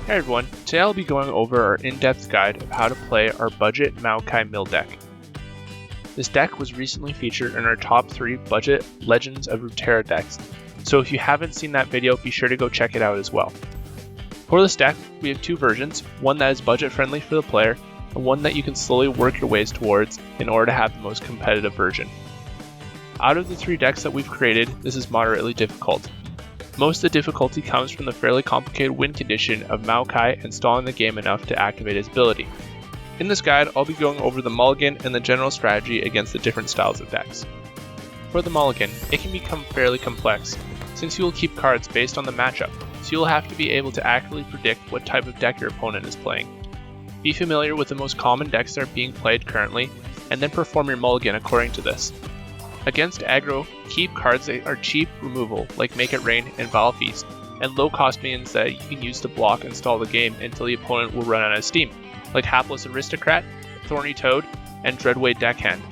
Hey everyone, today I'll be going over our in-depth guide of how to play our budget Maokai mill deck. This deck was recently featured in our top 3 budget Legends of Runeterra decks, so if you haven't seen that video, be sure to go check it out as well. For this deck, we have 2 versions, one that is budget friendly for the player, and one that you can slowly work your ways towards in order to have the most competitive version. Out of the 3 decks that we've created, this is moderately difficult. Most of the difficulty comes from the fairly complicated win condition of Maokai and stalling the game enough to activate his ability. In this guide, I'll be going over the mulligan and the general strategy against the different styles of decks. For the mulligan, it can become fairly complex, since you will keep cards based on the matchup, so you'll have to be able to accurately predict what type of deck your opponent is playing. Be familiar with the most common decks that are being played currently, and then perform your mulligan according to this. Against aggro, keep cards that are cheap removal, like Make It Rain and Vile Feast, and low cost minions that you can use to block and stall the game until the opponent will run out of steam, like Hapless Aristocrat, Thorny Toad, and Dreadweight Deckhand.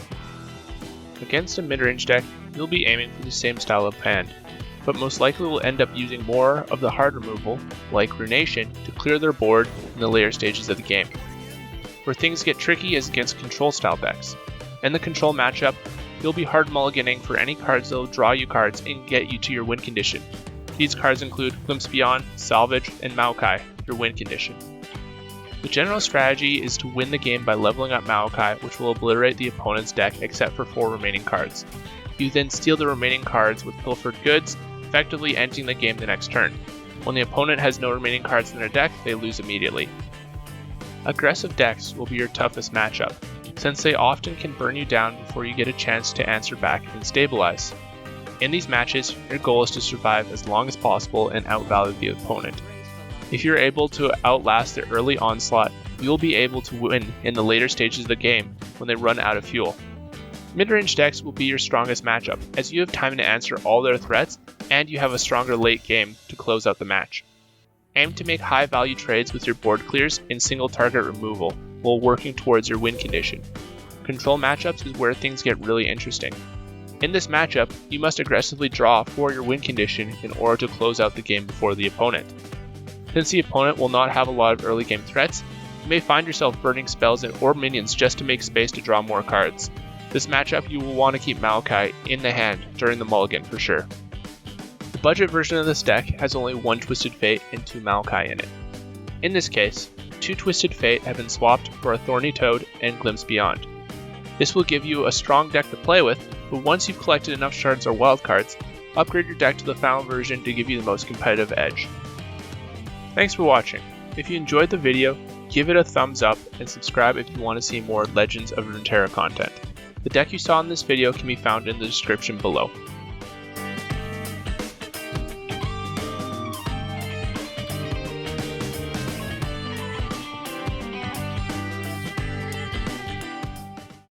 Against a mid-range deck, you'll be aiming for the same style of hand, but most likely will end up using more of the hard removal, like Runation, to clear their board in the later stages of the game. Where things get tricky is against control style decks. In the control matchup, you'll be hard mulliganing for any cards that will draw you cards and get you to your win condition. These cards include Glimpse Beyond, Salvage, and Maokai, your win condition. The general strategy is to win the game by leveling up Maokai, which will obliterate the opponent's deck except for 4 remaining cards. You then steal the remaining cards with Pilfered Goods, effectively ending the game the next turn. When the opponent has no remaining cards in their deck, they lose immediately. Aggressive decks will be your toughest matchup, since they often can burn you down before you get a chance to answer back and stabilize. In these matches, your goal is to survive as long as possible and outvalue the opponent. If you're able to outlast their early onslaught, you'll be able to win in the later stages of the game when they run out of fuel. Mid-range decks will be your strongest matchup, as you have time to answer all their threats and you have a stronger late game to close out the match. Aim to make high value trades with your board clears and single target removal while working towards your win condition. Control matchups is where things get really interesting. In this matchup, you must aggressively draw for your win condition in order to close out the game before the opponent. Since the opponent will not have a lot of early game threats, you may find yourself burning spells or minions just to make space to draw more cards. This matchup you will want to keep Maokai in the hand during the mulligan for sure. The budget version of this deck has only 1 Twisted Fate and 2 Maokai in it. In this case, 2 Twisted Fate have been swapped for a Thorny Toad and Glimpse Beyond. This will give you a strong deck to play with, but once you've collected enough shards or wildcards, upgrade your deck to the final version to give you the most competitive edge. Thanks for watching. If you enjoyed the video, give it a thumbs up and subscribe if you want to see more Legends of Runeterra content. The deck you saw in this video can be found in the description below.